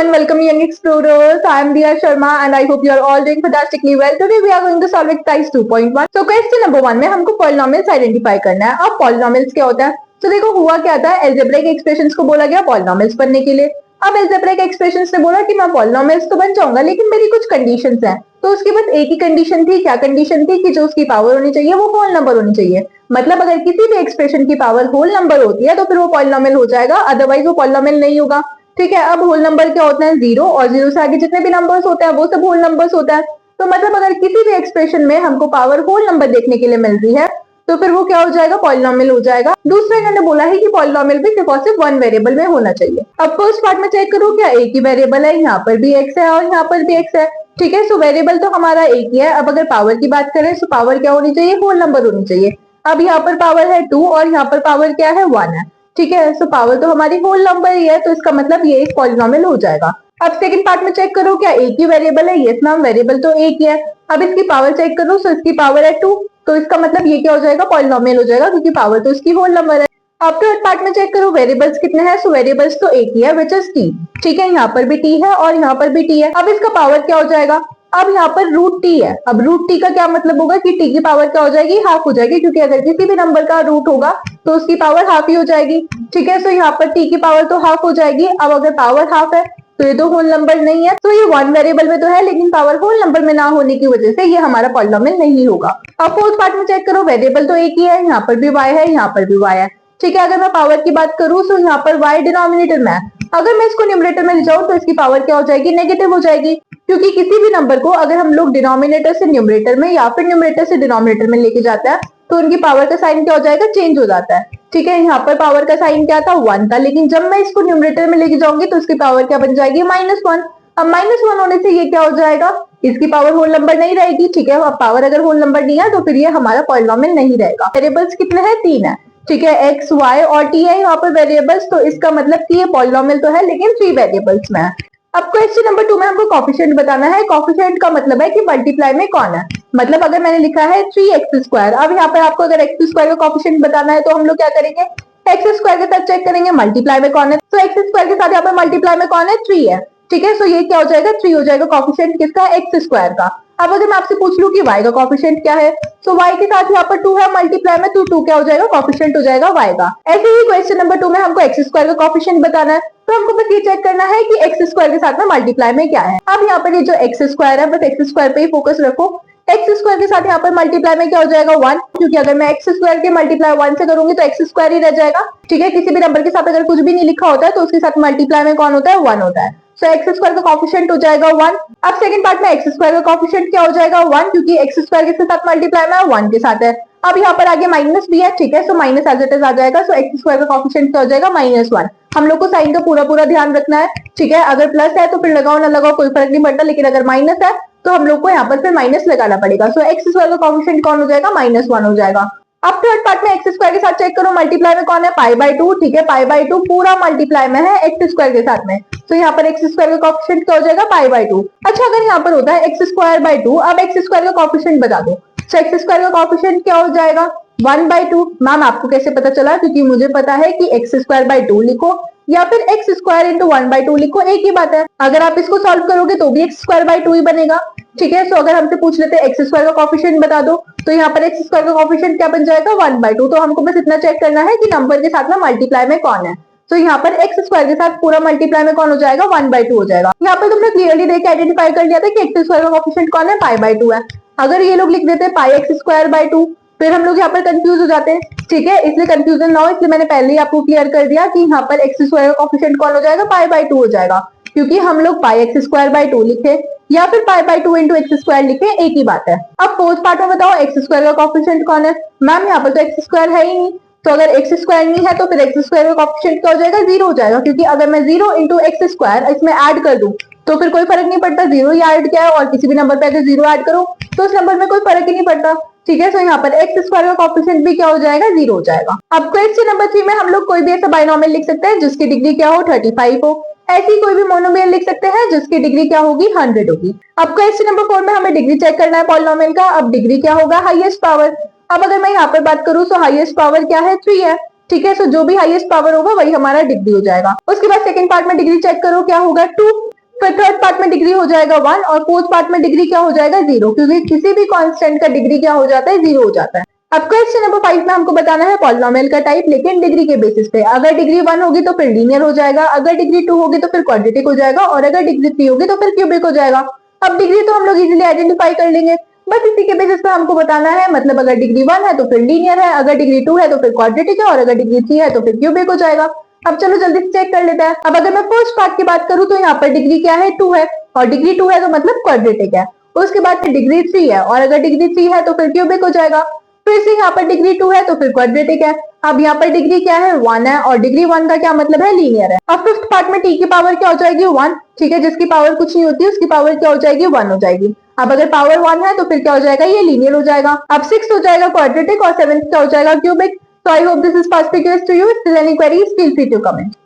everyone, welcome young explorers. I am Diya Sharma and I hope you are all doing fantastically well. Today we are going to solve exercise 2.1. So question number 1 में हमको polynomials identify करना है। अब polynomials क्या होता है? तो देखो हुआ क्या था, अलजेब्रिक एक्सप्रेशंस को बोला गया पॉलिनोमियल्स बनने के लिए। अब अलजेब्रिक एक्सप्रेशंस ने बोला कि मैं पॉलिनोमियल्स तो बन जाऊंगा लेकिन मेरी कुछ कंडीशंस हैं। तो उसके बाद एक ही कंडीशन थी, क्या कंडीशन थी कि जो उसकी पावर होनी चाहिए वो होल नंबर होनी चाहिए। मतलब अगर किसी भी एक्सप्रेशन की पावर होल नंबर होती है तो फिर वो पॉलिनोमियल हो जाएगा, अदरवाइज वो पॉलिनोमियल नहीं होगा। ठीक है, अब होल नंबर क्या होता है? जीरो, और जीरो से आगे जितने भी नंबर्स होते हैं वो सब होल नंबर्स होता है। तो मतलब अगर किसी भी एक्सप्रेशन में हमको पावर होल नंबर देखने के लिए मिल रही है तो फिर वो क्या हो जाएगा? पॉलिनोमियल हो जाएगा। दूसरा इन्होंने बोला है कि पॉलिनोमियल भी सिर्फ और सिर्फ वन वेरिएबल में होना चाहिए। अब फर्स्ट पार्ट में चेक करो, क्या एक ही वेरिएबल है? यहाँ पर भी एक्स है और यहाँ पर भी एक्स है। ठीक है, सो वेरिएबल तो हमारा एक ही है। अब अगर पावर की बात करें तो पावर क्या होनी चाहिए? होल नंबर होनी चाहिए। अब यहाँ पर पावर है 2 और यहाँ पर पावर क्या है? 1 है। ठीक है, सो पावर तो हमारी होल नंबर ही है, तो इसका मतलब ये एक पॉलिनोमियल हो जाएगा। अब सेकंड पार्ट में चेक करो, क्या एक ही वेरिएबल है? यस मैम, वेरिएबल तो एक ही है। अब इसकी पावर चेक करो, सो इसकी पावर है 2, तो इसका मतलब ये क्या हो जाएगा? पॉलिनोमियल हो जाएगा, क्योंकि पावर तो इसकी होल नंबर है। अब थर्ड पार्ट में चेक करो, वेरिएबल्स कितने हैं? सो वेरिएबल्स तो एक ही है, विच इज टी। ठीक है, यहाँ पर भी टी है और यहाँ पर भी टी है। अब इसका पावर क्या हो जाएगा? अब यहाँ पर रूट टी है। अब रूट टी का क्या मतलब होगा कि टी की पावर क्या हो जाएगी? हाफ हो जाएगी, क्योंकि अगर किसी भी नंबर का रूट होगा तो उसकी पावर हाफ ही हो जाएगी। ठीक है, सो यहाँ पर टी की पावर तो हाफ हो जाएगी। अब अगर पावर हाफ है तो ये तो होल नंबर नहीं है, तो ये वन वेरिएबल में तो है लेकिन पावर होल नंबर में ना होने की वजह से ये हमारा पॉलिनोमियल नहीं होगा। अब फोर्थ पार्ट में चेक करो, वेरिएबल तो एक ही है, यहाँ पर भी वाई है, यहाँ पर भी वाई है। ठीक है, अगर मैं पावर की बात करूं तो यहाँ पर y डिनोमिनेटर में है। अगर मैं इसको न्यूमरेटर में ले जाऊं तो इसकी पावर क्या हो जाएगी? नेगेटिव हो जाएगी, क्योंकि किसी भी नंबर को अगर हम लोग डिनोमिनेटर से न्यूमरेटर में या फिर न्यूमरेटर से डिनोमिनेटर में लेके जाते हैं तो उनकी पावर का साइन क्या हो जाएगा? चेंज हो जाता है। ठीक है, यहाँ पर पावर का साइन क्या था? 1 था, लेकिन जब मैं इसको न्यूमरेटर में लेके जाऊंगी तो उसकी पावर क्या बन जाएगी? -1। अब -1 होने से ये क्या हो जाएगा? इसकी पावर होल नंबर नहीं रहेगी। ठीक है, अब पावर अगर होल नंबर नहीं है तो फिर ये हमारा पॉलिनोमियल नहीं रहेगा। वेरिएबल्स कितने हैं? 3 है। ठीक है, एक्स वाई और टी है यहाँ पर वेरिएबल्स, तो इसका मतलब कि ये पॉलिनोमियल तो है लेकिन 3 वेरिएबल्स में है। अब क्वेश्चन नंबर 2 में हमको कॉफिशिएंट बताना है। कॉफिशिएंट का मतलब है कि मल्टीप्लाई में कौन है। मतलब अगर मैंने लिखा है 3x², अब यहाँ पर आपको अगर x² का कॉफिशिएंट बताना है तो हम लोग क्या करेंगे? x² के साथ चेक करेंगे मल्टीप्लाई में कौन है। तो x² के साथ यहाँ पर मल्टीप्लाई में कौन है? 3 है। ठीक है, सो ये क्या हो जाएगा? 3 हो जाएगा कॉफिशिएंट किसका? x² का। अब अगर मैं आपसे पूछ लूं कि y का कॉफिशिएंट क्या है, तो y के साथ यहाँ पर 2 है मल्टीप्लाई में, तो 2 क्या हो जाएगा? कॉफिशिएंट हो जाएगा y का। ऐसे ही क्वेश्चन नंबर 2 में हमको x² का कॉफिशिएंट बताना है, तो हमको बस ये चेक करना है कि x² के साथ में मल्टीप्लाई में क्या है। अब यहाँ पर ये जो x² है, बस x² पे ही फोकस रखो। x² के साथ यहाँ पर मल्टीप्लाई में क्या हो जाएगा? 1, क्योंकि अगर मैं x² के मल्टीप्लाई 1 से करूंगी तो x² ही रह जाएगा। ठीक है, किसी भी नंबर के साथ अगर कुछ भी नहीं लिखा होता है तो उसके साथ मल्टीप्लाई में कौन होता है? 1 होता है। सो x² का कॉफिशिएंट हो जाएगा 1। अब सेकंड पार्ट में x² का कॉफिशिएंट क्या हो जाएगा? 1, क्योंकि x² के साथ मल्टीप्लाई में 1 के साथ है। अब यहाँ पर आगे माइनस भी है। ठीक है, so minus as it is आ जाएगा। सो x² का कॉफिशिएंट क्या हो जाएगा? -1। हम लोग को साइन का पूरा ध्यान रखना है। ठीक है, अगर प्लस है तो फिर लगाओ ना लगाओ कोई फर्क नहीं पड़ता, लेकिन अगर माइनस है तो हम लोग को यहाँ पर फिर माइनस लगाना पड़ेगा। सो x² का कॉफिशिएंट कौन हो जाएगा? -1 हो जाएगा। अब थर्ड पार्ट में x² के साथ चेक करो मल्टीप्लाई में कौन है? π/2। ठीक है, π/2 पूरा मल्टीप्लाई में है x² के साथ में, तो यहाँ पर x² का कॉफिशिएंट क्या हो जाएगा? π/2। अच्छा, अगर यहाँ पर होता है x²/2, अब x² का कॉफिशिएंट बता दो। तो x² का कॉफिशिएंट क्या हो जाएगा? 1/2। मैम आपको कैसे पता चला? क्योंकि मुझे पता है कि x²/2 लिखो या फिर x² × 1/2 लिखो, एक ही बात है। अगर आप इसको सॉल्व करोगे तो भी x²/2 ही बनेगा। ठीक है, सो अगर हमसे पूछ लेते हैं x² का कॉफिशिएंट बता दो, तो यहाँ पर x² का कॉफिशिएंट क्या बन जाएगा? 1/2। तो हमको बस इतना चेक करना है कि नंबर के साथ में मल्टीप्लाई में कौन है। तो यहाँ पर x² के साथ पूरा मल्टीप्लाई में कौन हो जाएगा? 1/2 हो जाएगा। यहाँ पर तुमने क्लियरली देख के आइडेंटिफाई कर लिया था कि x² का कॉफिशिएंट कौन है? π/2 है। अगर ये लोग लिख देते πx²/2 फिर हम लोग यहाँ पर कंफ्यूज हो जाते हैं। ठीक है, इसलिए कंफ्यूजन ना हो इसलिए मैंने पहले ही आपको क्लियर कर दिया कि यहाँ पर x² का कॉफिशिएंट कौन हो जाएगा? π/2 हो जाएगा, क्योंकि हम लोग πx²/2 लिखे या फिर π/2 × x² लिखे, एक ही बात है। अब फोर्थ पार्ट में बताओ x² का कॉफिशिएंट कौन है? मैम यहाँ पर तो x² है ही नहीं, तो अगर x² नहीं है तो फिर x² का कॉफिशिएंट क्या हो जाएगा? 0 हो जाएगा, क्योंकि अगर मैं 0 × x² इसमें ऐड कर दूं तो फिर कोई फर्क नहीं पड़ता, 0 ही ऐड किया है, और किसी भी नंबर पे अगर 0 ऐड करो तो उस नंबर में कोई फर्क ही नहीं पड़ता। ठीक है, सो यहाँ पर x² का कॉफिशिएंट भी क्या हो जाएगा? 0 हो जाएगा। अब क्वेश्चन नंबर 3 में हम लोग कोई भी ऐसा बाइनोमियल लिख सकते हैं जिसकी डिग्री क्या हो? 35 हो। ऐसी कोई भी मोनोमियल लिख सकते हैं जिसकी डिग्री क्या होगी? 100 होगी। अब क्वेश्चन नंबर 4 में हमें डिग्री चेक करना है पॉलिनोमियल का। अब डिग्री क्या होगा? Highest power. अब अगर मैं यहाँ पर बात करूँ तो हाईएस्ट पावर क्या है? 3 है। ठीक है, सो जो भी हाईएस्ट पावर होगा वही हमारा डिग्री हो जाएगा। उसके बाद सेकंड पार्ट में डिग्री चेक करो क्या होगा? 2। फिर थर्ड पार्ट में डिग्री हो जाएगा 1 और फोर्थ पार्ट में डिग्री क्या हो जाएगा 0, क्योंकि किसी भी कांस्टेंट का डिग्री क्या हो जाता है 0 हो जाता है। अब क्वेश्चन नंबर 5 में हमको बताना है पॉलिनोमियल का टाइप, लेकिन डिग्री के बेसिस पे। अगर डिग्री 1 होगी तो फिर लीनियर हो जाएगा, अगर डिग्री 2 होगी तो फिर क्वाड्रेटिक हो जाएगा, और अगर डिग्री 3 होगी तो फिर क्यूबिक हो जाएगा। अब डिग्री तो हम लोग इजीली आइडेंटिफाई कर लेंगे, बस इसी के बेसिस पे हमको बताना है, मतलब अगर डिग्री 1 है तो फिर लीनियर है, अगर डिग्री 2 है तो फिर क्वाड्रेटिक है, और अगर डिग्री 3 है तो फिर क्यूबिक हो जाएगा। अब चलो जल्दी से चेक कर लेते हैं। अब अगर मैं फर्स्ट पार्ट की बात करूं तो यहाँ पर डिग्री क्या है 2 है, और डिग्री 2 है तो मतलब क्वाड्रेटिक है। उसके बाद डिग्री 3 है, और अगर डिग्री 3 है तो फिर क्यूबिक हो जाएगा। फिर से यहाँ पर डिग्री 2 है तो फिर क्वाड्रेटिक है। अब यहाँ पर डिग्री क्या है 1 है, और डिग्री 1 का क्या मतलब है लीनियर है। अब फिफ्थ पार्ट में टी की पावर क्या हो जाएगी 1, ठीक है, जिसकी पावर कुछ नहीं होती उसकी पावर क्या हो जाएगी 1 हो जाएगी। अब अगर पावर 1 है तो फिर क्या हो जाएगा ये लीनियर हो जाएगा। अब 6 हो जाएगा क्वाड्रेटिक और 7 क्या हो जाएगा cubic. So I hope this is perspicuous to you. If there is any queries, feel free to comment.